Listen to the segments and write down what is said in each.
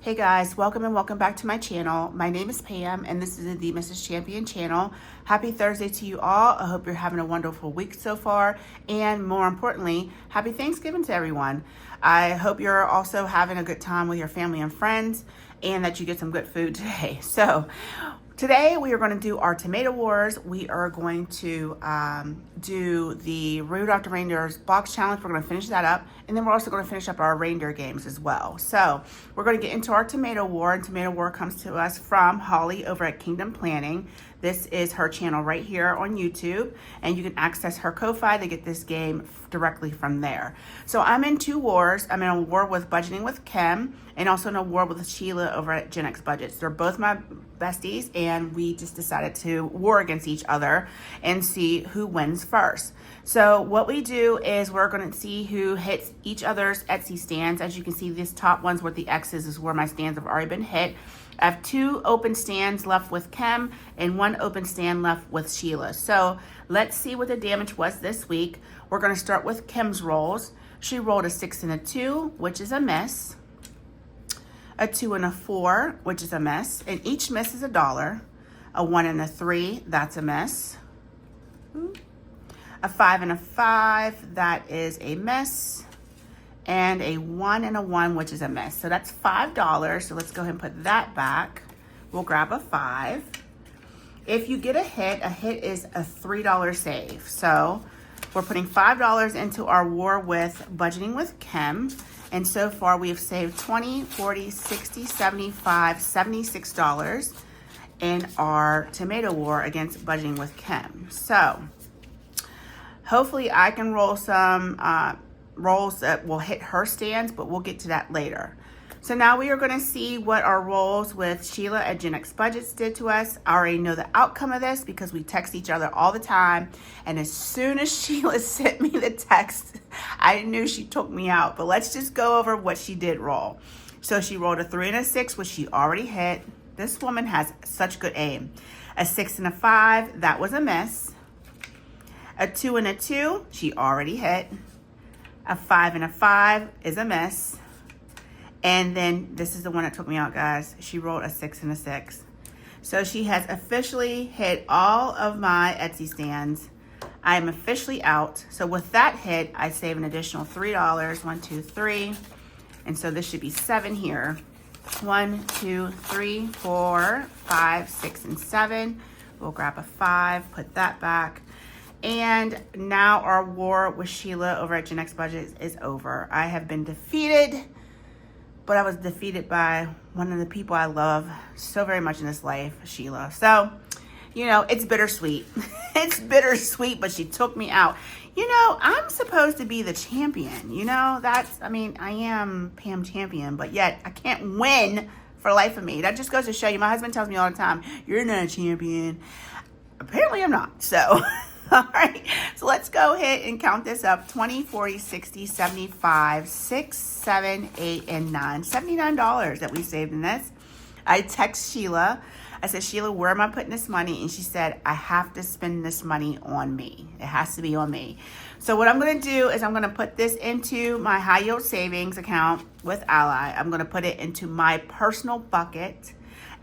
Hey guys, welcome and welcome back to my channel. My name is Pam and this is the Mrs. Champion channel. Happy Thursday to you all. I hope you're having a wonderful week so far, and more importantly, happy Thanksgiving to everyone. I hope you're also having a good time with your family and friends and that you get some good food today. So today we are going to do our tomato wars. We are going to do the Rudolph the Reindeer's box challenge. We're going to finish that up, and then we're also going to finish up our reindeer games as well. So we're going to get into our tomato war, and tomato war comes to us from Holly over at Kingdom Planning. This is her channel right here on YouTube, and you can access her Ko-Fi to get this game directly from there. So I'm in two wars. I'm in a war with Budgeting with Kim, and also in a war with Sheila over at Gen X Budgets. They're both my besties, and we just decided to war against each other and see who wins first. So what we do is we're going to see who hits each other's Etsy stands. As you can see, this top one's with the X's is where my stands have already been hit. I have two open stands left with Kim and one open stand left with Sheila. So let's see what the damage was this week. We're going to start with Kim's rolls. She rolled a 6 and a 2, which is a miss. A 2 and a 4, which is a miss. And each miss is $1. A 1 and a 3, that's a miss. A 5 and a 5, that is a miss. And a 1 and a 1, which is a miss. So that's $5. So let's go ahead and put that back. We'll grab a 5. If you get a hit is a $3 save. So we're putting $5 into our war with Budgeting with Kim. And so far we have saved $20, $40, $60, $75, $76 in our tomato war against Budgeting with Kim. So hopefully I can roll some rolls that will hit her stands, but we'll get to that later. So now we are going to see what our rolls with Sheila at Gen X Budgets did to us. I already know the outcome of this because we text each other all the time. And as soon as Sheila sent me the text, I knew she took me out. But let's just go over what she did roll. So she rolled a 3 and a 6, which she already hit. This woman has such good aim. A 6 and a 5, that was a miss. A 2 and a 2, she already hit. A 5 and a 5 is a miss. And then this is the one that took me out, guys. She rolled a 6 and a 6. So she has officially hit all of my Etsy stands. I am officially out. So with that hit, I save an additional $3. 1, 2, 3. And so this should be 7 here. 1, 2, 3, 4, 5, 6, and 7. We'll grab a 5, put that back. And now our war with Sheila over at Gen X Budgets is over. I have been defeated, but I was defeated by one of the people I love so very much in this life, Sheila. So, you know, it's bittersweet. It's bittersweet, but she took me out. You know, I'm supposed to be the champion. You know, I am Pam Champion, but yet I can't win for the life of me. That just goes to show you. My husband tells me all the time, you're not a champion. Apparently I'm not, so... All right, so let's go ahead and count this up. 20, 40, 60, 75, 6, 7, 8, and 9. $79 that we saved in this. I text Sheila. I said, Sheila, where am I putting this money? And she said, I have to spend this money on me. It has to be on me. So what I'm going to do is I'm going to put this into my high yield savings account with Ally. I'm going to put it into my personal bucket.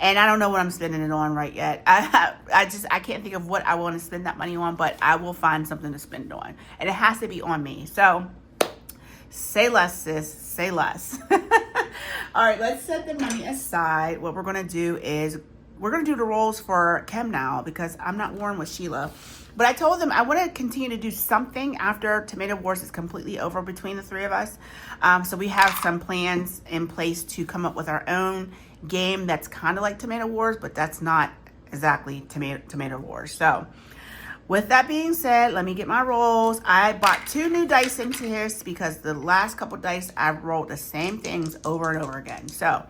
And I don't know what I'm spending it on right yet. I can't think of what I want to spend that money on, but I will find something to spend it on. And it has to be on me. So say less, sis. Say less. All right, let's set the money aside. What we're going to do is we're going to do the rolls for Kim now because I'm not warring with Sheila. But I told them I want to continue to do something after Tomato Wars is completely over between the three of us. So we have some plans in place to come up with our own game that's kind of like Tomato Wars, but that's not exactly Tomato Wars. So with that being said, let me get my rolls. I bought 2 new dice into this because the last couple dice I've rolled the same things over and over again. So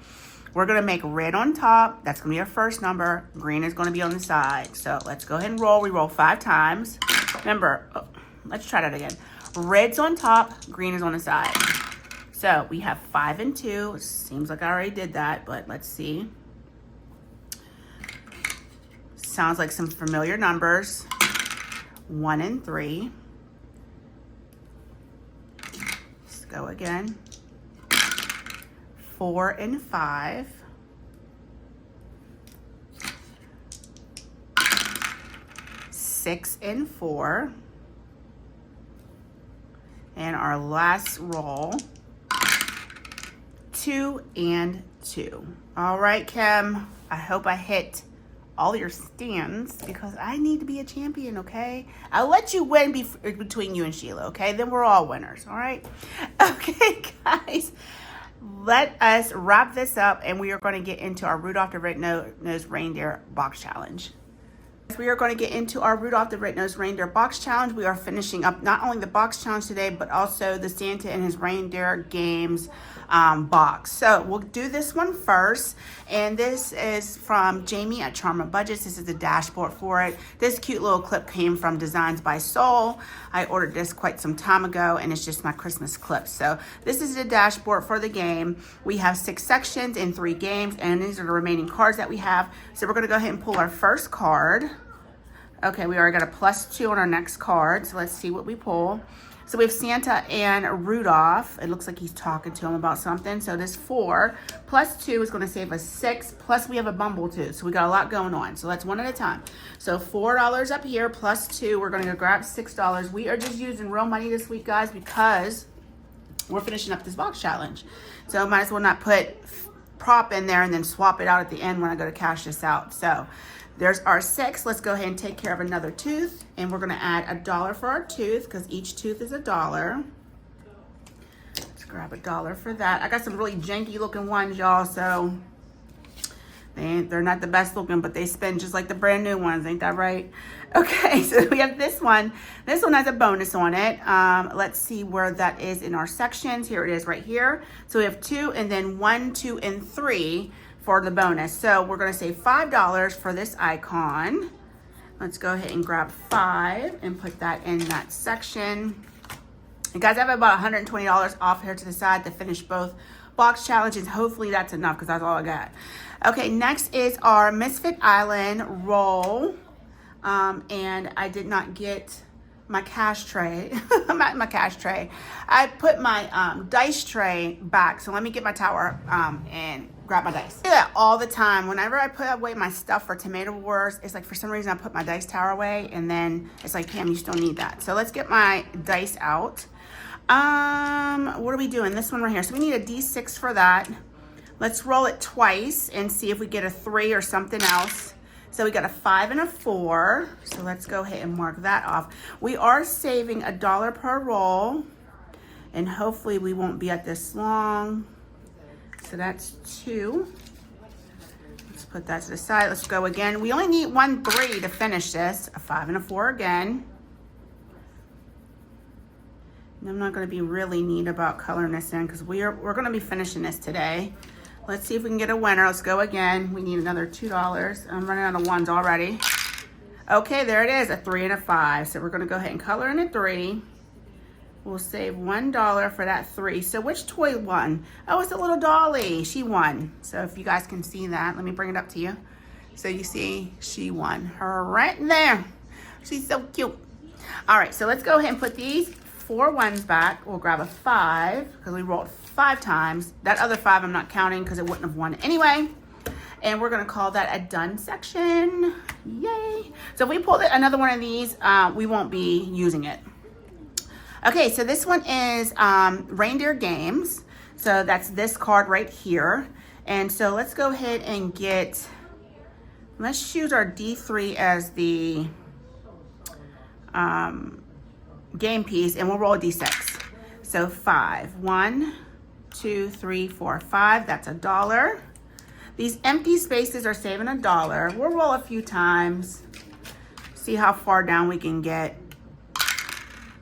we're going to make red on top. That's going to be our first number. Green is going to be on the side. So let's go ahead and roll. We roll 5 times. Remember, let's try that again. Red's on top, green is on the side. So we have 5 and 2. Seems like I already did that, but let's see. Sounds like some familiar numbers. 1 and 3. Let's go again. 4 and 5. 6 and 4. And our last roll, 2 and 2. All right, Kim, I hope I hit all your stands because I need to be a champion, okay? I'll let you win between you and Sheila, okay? Then we're all winners, all right? Okay, guys, let us wrap this up and we are going to get into our Rudolph the Red-Nosed Reindeer box challenge. We are going to get into our Rudolph the Red-Nosed Reindeer box challenge. We are finishing up not only the box challenge today, but also the Santa and his Reindeer games box. So we'll do this one first. And this is from Jamie at Charm Budgets. This is the dashboard for it. This cute little clip came from Designs by Soul. I ordered this quite some time ago and it's just my Christmas clip. So this is the dashboard for the game. We have 6 sections in 3 games and these are the remaining cards that we have. So we're going to go ahead and pull our first card. Okay, we already got a +2 on our next card. So let's see what we pull. So we have Santa and Rudolph. It looks like he's talking to him about something. So this 4 + 2 is going to save us 6. Plus we have a Bumble too. So we got a lot going on. So let's one at a time. So $4 up here +2. We're going to go grab $6. We are just using real money this week, guys, because we're finishing up this box challenge. So might as well not put prop in there and then swap it out at the end when I go to cash this out. So there's our 6. Let's go ahead and take care of another tooth. And we're going to add $1 for our tooth because each tooth is $1. Let's grab $1 for that. I got some really janky looking ones, y'all. So they're not the best looking, but they spin just like the brand new ones. Ain't that right? Okay, so we have this one. This one has a bonus on it. Let's see where that is in our sections. Here it is right here. So we have 2 and then 1, 2, and 3. For the bonus. So we're going to save $5 for this icon. Let's go ahead and grab 5 and put that in that section. And guys, I have about $120 off here to the side to finish both box challenges. Hopefully that's enough because that's all I got. Okay, next is our Misfit Island roll. And I did not get my cash tray. my cash tray. I put my dice tray back. So let me get my tower and grab my dice. I do that all the time. Whenever I put away my stuff for Tomato Wars, it's like for some reason I put my dice tower away and then it's like, Pam, you still need that. So let's get my dice out. What are we doing? This one right here. So we need a D6 for that. Let's roll it twice and see if we get a 3 or something else. So we got a 5 and a 4. So let's go ahead and mark that off. We are saving $1 per roll and hopefully we won't be at this long. So that's 2. Let's put that to the side. Let's go again. We only need 1 3 to finish this. A 5 and a 4 again. And I'm not going to be really neat about coloring this in because we're going to be finishing this today. Let's see if we can get a winner. Let's go again. We need another $2. I'm running out of ones already. Okay, there it is. A 3 and a 5. So we're going to go ahead and color in a 3. We'll save $1 for that 3. So which toy won? Oh, it's a little dolly. She won. So if you guys can see that, let me bring it up to you. So you see, she won. Her right there. She's so cute. All right, so let's go ahead and put these 4 ones back. We'll grab a 5 because we rolled 5 times. That other 5 I'm not counting because it wouldn't have won anyway. And we're going to call that a done section. Yay. So if we pull another one of these, we won't be using it. Okay, so this one is Reindeer Games. So that's this card right here. And so let's go ahead and let's choose our D3 as the game piece and we'll roll a D6. So 5, 1, 2, 3, 4, 5, that's $1. These empty spaces are saving $1. We'll roll a few times, see how far down we can get.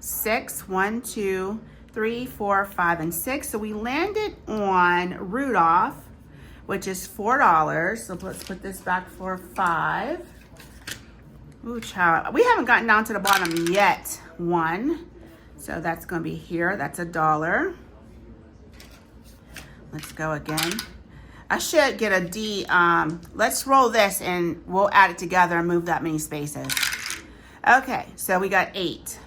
6, 1, 2, 3, 4, 5, and 6. So we landed on Rudolph, which is $4. So let's put this back for 5. Ooh, child. We haven't gotten down to the bottom yet. 1. So that's going to be here. That's $1. Let's go again. I should get a D. Let's roll this and we'll add it together and move that many spaces. Okay, so we got 8.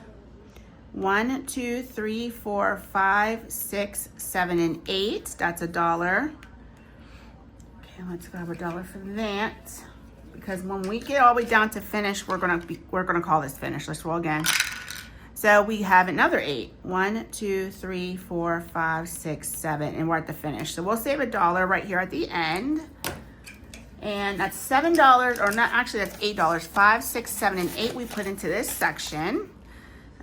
1, 2, 3, 4, 5, 6, 7, and 8. That's $1. Okay, let's grab $1 for that. Because when we get all the way down to finish, we're gonna call this finish. Let's roll again. So we have another 8. 1, 2, 3, 4, 5, 6, 7, and we're at the finish. So we'll save $1 right here at the end. And that's $7, or not, actually that's $8. 5, 6, 7, and 8 we put into this section.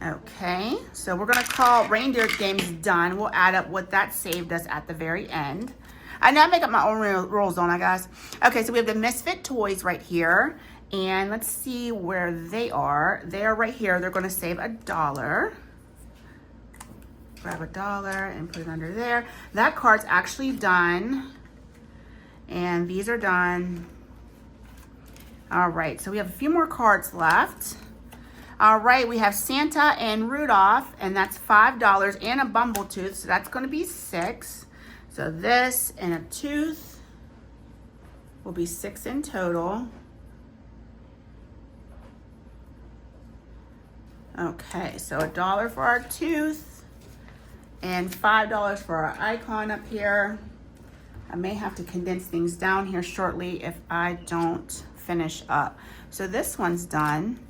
Okay, so we're gonna call Reindeer games done. We'll add up what that saved us at the very end. I now make up my own rules, don't I, guys? Okay, so we have the Misfit toys right here. And let's see where they are. They are right here. They're gonna save $1. Grab $1 and put it under there. That card's actually done. And these are done. All right, so we have a few more cards left. All right, we have Santa and Rudolph, and that's $5, and a Bumbletooth, so that's gonna be 6. So this and a tooth will be 6 in total. Okay, so $1 for our tooth and $5 for our icon up here. I may have to condense things down here shortly if I don't finish up. So this one's done.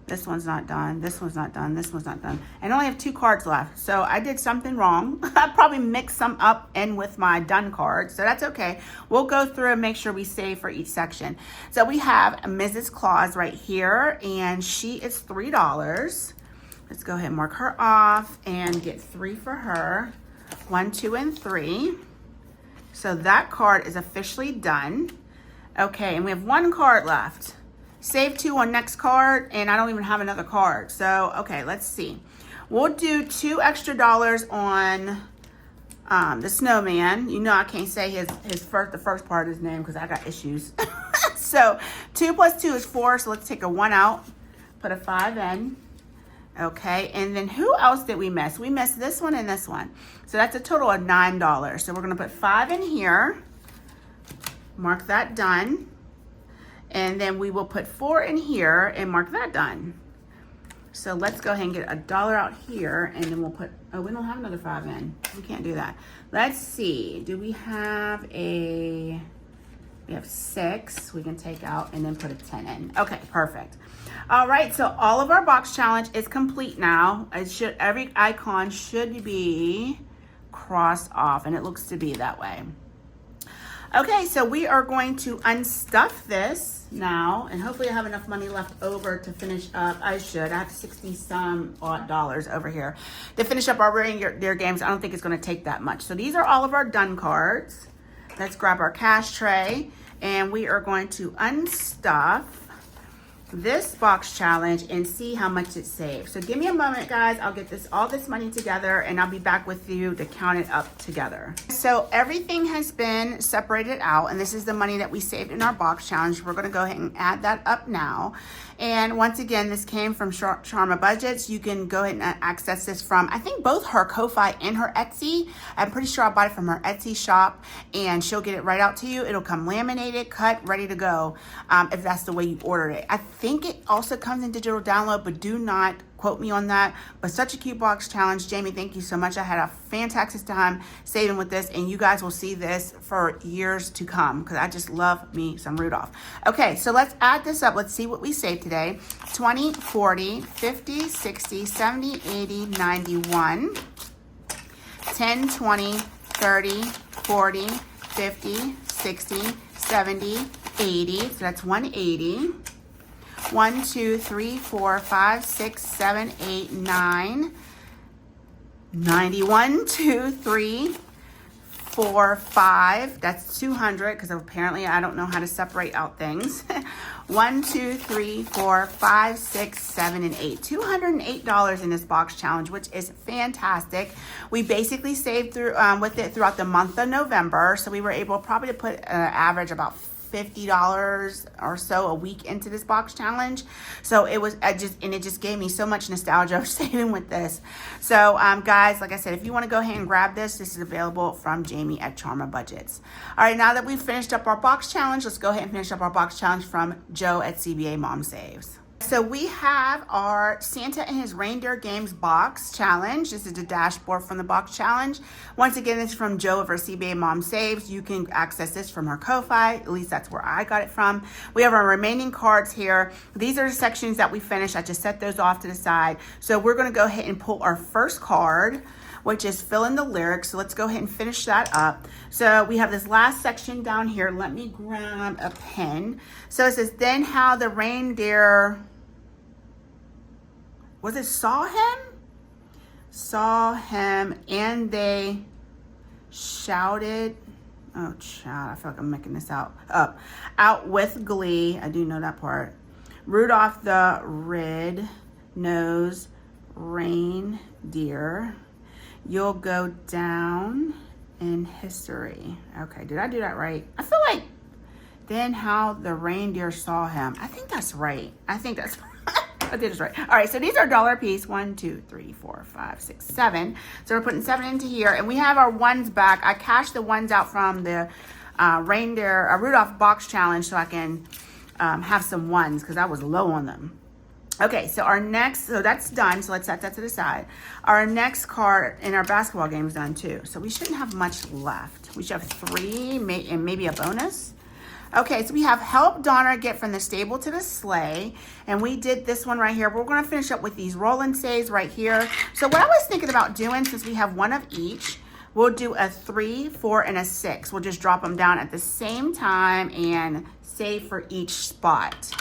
This one's not done. This one's not done. This one's not done. And I only have 2 cards left. So I did something wrong. I probably mixed some up in with my done cards. So that's okay. We'll go through and make sure we save for each section. So we have Mrs. Claus right here. And she is $3. Let's go ahead and mark her off and get 3 for her. 1, 2, and 3. So that card is officially done. Okay, and we have 1 card left. Save 2 on next card, and I don't even have another card. So, okay, let's see. We'll do $2 extra on the snowman. You know I can't say the first part of his name because I got issues. So 2 plus 2 is 4, so let's take a 1 out, put a 5 in. Okay, and then who else did we miss? We missed this one and this one. So that's a total of $9. So we're gonna put 5 in here, mark that done. And then we will put 4 in here and mark that done. So let's go ahead and get $1 out here, and then we'll put, oh, we don't have another 5 in. We can't do that. Let's see, do we have we have 6 we can take out and then put a 10 in. Okay, perfect. All right, so all of our box challenge is complete now. Every icon should be crossed off, and it looks to be that way. Okay, so we are going to unstuff this now, and hopefully I have enough money left over to finish up. I should. I have 60-some odd dollars over here to finish up our Reindeer games. I don't think it's going to take that much. So these are all of our done cards. Let's grab our cash tray, and we are going to unstuff this box challenge and see how much it saves. So give me a moment, guys. I'll get all this money together, and I'll be back with you to count it up together. So everything has been separated out, and this is the money that we saved in our box challenge. We're going to go ahead and add that up now. And once again, this came from Charma Budgets. You can go ahead and access this from, I think, both her Ko-Fi and her Etsy. I'm pretty sure I bought it from her Etsy shop, and she'll get it right out to you. It'll come laminated, cut, ready to go, if that's the way you ordered it. I think it also comes in digital download, but do not quote me on that. But such a cute box challenge. Jamie, thank you so much. I had a fantastic time saving with this, and you guys will see this for years to come because I just love me some Rudolph. Okay, so let's add this up. Let's see what we saved today. 20, 40, 50, 60, 70, 80, 91, 10, 20, 30, 40, 50, 60, 70, 80. So that's 180. 1, 2, 3, 4, 5, 6, 7, 8, 9, 91, 2, 3, 4, 5. That's 200 because apparently I don't know how to separate out things. 1, 2, 3, 4, 5, 6, 7, and 8. $208 in this box challenge, which is fantastic. We basically saved with it throughout the month of November, so we were able probably to put an average about $50 or so a week into this box challenge. So it was it just gave me so much nostalgia of saving with this. So guys, like I said, if you want to go ahead and grab this is available from Jamie at Charma Budgets. All right, now that we've finished up our box challenge, let's go ahead and finish up our box challenge from Joe at CBA Mom Saves. So we have our Santa and his Reindeer Games box challenge. This is the dashboard from the box challenge. Once again, this is from Joe of our CBA Mom Saves. You can access this from her Ko-Fi. At least that's where I got it from. We have our remaining cards here. These are the sections that we finished. I just set those off to the side. So we're going to go ahead and pull our first card, which is fill in the lyrics. So let's go ahead and finish that up. So we have this last section down here. Let me grab a pen. So it says, then how the reindeer, was it saw him? Saw him and they shouted. Oh, child, I feel like I'm making this up with glee. I do know that part. Rudolph the red-nosed reindeer. You'll go down in history. Okay, did I do that right? I feel like then how the reindeer saw him. I think that's right. I did this right. All right, so these are $1 a piece. 1, 2, 3, 4, 5, 6, 7. So we're putting 7 into here, and we have our ones back. I cashed the ones out from the Rudolph box challenge so I can have some ones because I was low on them. Okay, so so that's done. So let's set that to the side. Our next card in our basketball game is done too. So we shouldn't have much left. We should have 3 and maybe a bonus. Okay, so we have help Donna get from the stable to the sleigh. And we did this one right here. We're going to finish up with these roll and saves right here. So what I was thinking about doing, since we have one of each, we'll do a 3, 4, and a 6. We'll just drop them down at the same time and save for each spot.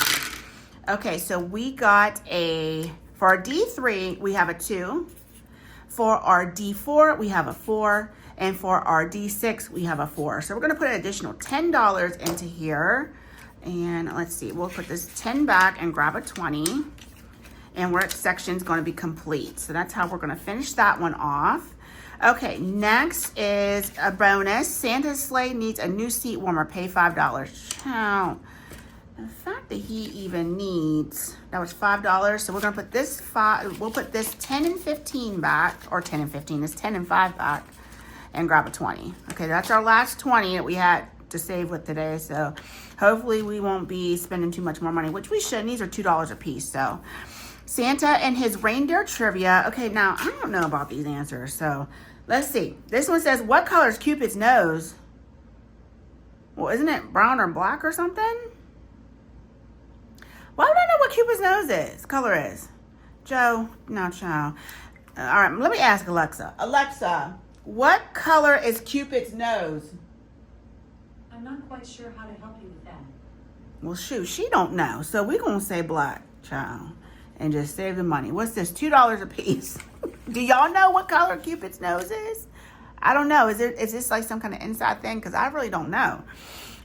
Okay, so we got for our D3, we have a 2. For our D4, we have a 4. And for our D6, we have a 4. So we're going to put an additional $10 into here. And let's see, we'll put this 10 back and grab a 20. And our section's going to be complete. So that's how we're going to finish that one off. Okay, next is a bonus. Santa's sleigh needs a new seat warmer. Pay $5. Now, the fact that he even needs, that was $5. So we're going to put this we'll put this 10 and 15 back, or 10 and 15, this 10 and 5 back. And grab a 20. Okay, that's our last 20 that we had to save with today. So hopefully we won't be spending too much more money, which we shouldn't. These are $2 a piece. So Santa and his reindeer trivia. Okay, now I don't know about these answers. So let's see. This one says, what color is Cupid's nose? Well, isn't it brown or black or something? Why would I know what Cupid's color is? Joe, no, child. All right, let me ask Alexa. Alexa, what color is Cupid's nose? I'm not quite sure how to help you with that. Well, shoot, she don't know. So we're going to say black, child, and just save the money. What's this? $2 a piece. Do y'all know what color Cupid's nose is? I don't know. Is this like some kind of inside thing? Because I really don't know.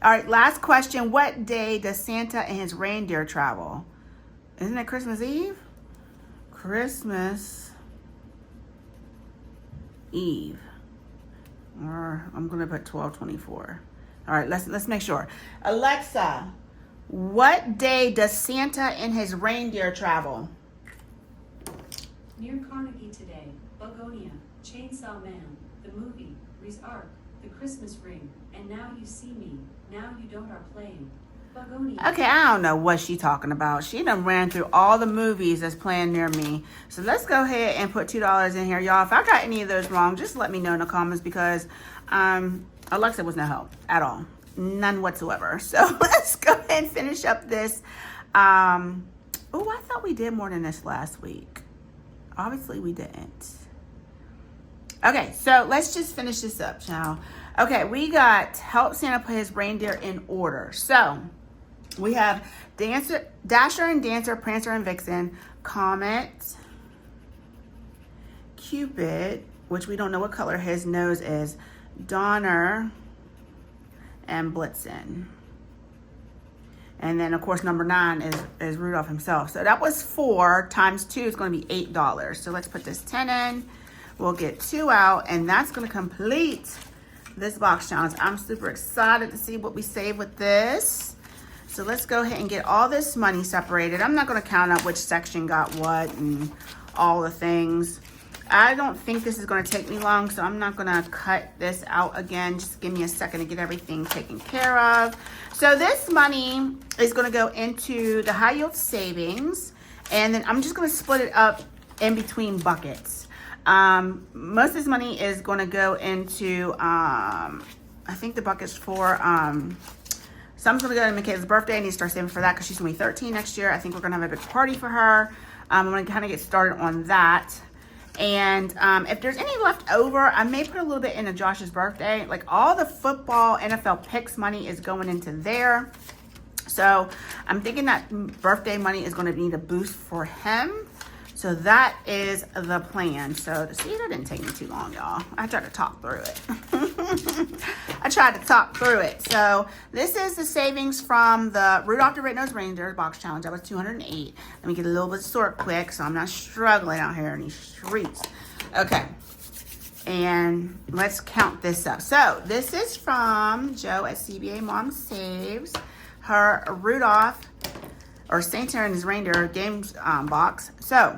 All right, last question. What day does Santa and his reindeer travel? Isn't it Christmas Eve? Christmas Eve. Or I'm gonna put 12/24. All right, let's make sure. Alexa, what day does Santa and his reindeer travel? Near Carnegie today, Begonia, Chainsaw Man, the movie, Reese Ark, the Christmas ring, and Now You See Me, Now You Don't are playing. Okay, I don't know what she's talking about. She done ran through all the movies that's playing near me. So let's go ahead and put $2 in here. Y'all, if I got any of those wrong, just let me know in the comments because Alexa was no help at all. None whatsoever. So let's go ahead and finish up this. Oh, I thought we did more than this last week. Obviously, we didn't. Okay, so let's just finish this up, child. Okay, we got help Santa put his reindeer in order. So we have Dasher and Dancer, Prancer and Vixen, Comet, Cupid, which we don't know what color his nose is, Donner, and Blitzen. And then, of course, number 9 is Rudolph himself. So that was 4 times 2 is going to be $8. So let's put this 10 in. We'll get 2 out, and that's going to complete this box challenge. I'm super excited to see what we save with this. So let's go ahead and get all this money separated. I'm not going to count up which section got what and all the things. I don't think this is going to take me long, so I'm not going to cut this out again. Just give me a second to get everything taken care of. So this money is going to go into the high yield savings, and then I'm just going to split it up in between buckets. Most of this money is going to go into, I think the buckets for, some's going to go to Michaela's birthday. I need to start saving for that because she's going to be 13 next year. I think we're going to have a big party for her. I'm going to kind of get started on that. And if there's any left over, I may put a little bit into Josh's birthday. Like all the football NFL picks money is going into there. So I'm thinking that birthday money is going to need a boost for him. So that is the plan. So see, that didn't take me too long, y'all. I tried to talk through it. I tried to talk through it. So this is the savings from the Rudolph the Red-Nosed Reindeer box challenge. That was $208. Let me get a little bit short quick so I'm not struggling out here in these streets. Okay. And let's count this up. So this is from Joe at CBA Mom Saves. Her Rudolph or St. Aaron's Reindeer games box. So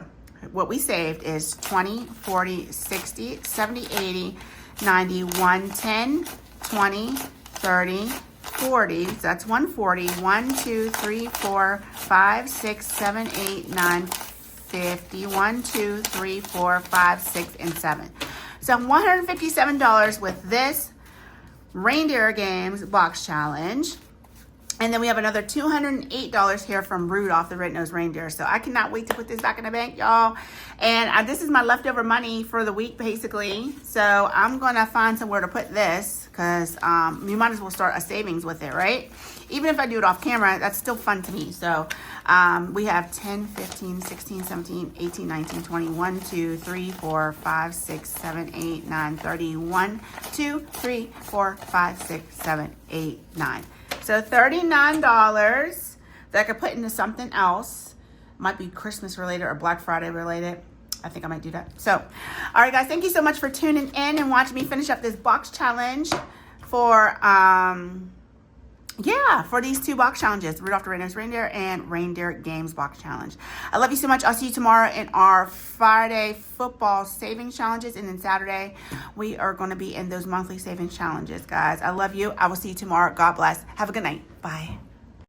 what we saved is 20, 40, 60, 70, 80, 90, 110, 20, 30, 40. So that's 140. 1, 2, 3, 4, 5, 6, 7, 8, 9, 50. 1, 2, 3, 4, 5, 6, and 7. So $157 with this Reindeer Games box challenge. And then we have another $208 here from Rudolph the Red-Nosed Reindeer. So I cannot wait to put this back in the bank, y'all. And this is my leftover money for the week, basically. So I'm going to find somewhere to put this because you might as well start a savings with it, right? Even if I do it off camera, that's still fun to me. So we have 10, 15, 16, 17, 18, 19, 20, 1, 2, 3, 4, 5, 6, 7, 8, 9, 30, 1, 2, 3, 4, 5, 6, 7, 8, 9. So $39 that I could put into something else. Might be Christmas related or Black Friday related. I think I might do that. So, all right, guys, thank you so much for tuning in and watching me finish up this box challenge for, for these two box challenges, Rudolph the Red-Nosed Reindeer and Reindeer Games box challenge. I love you so much. I'll see you tomorrow in our Friday football savings challenges. And then Saturday, we are going to be in those monthly savings challenges, guys. I love you. I will see you tomorrow. God bless. Have a good night. Bye.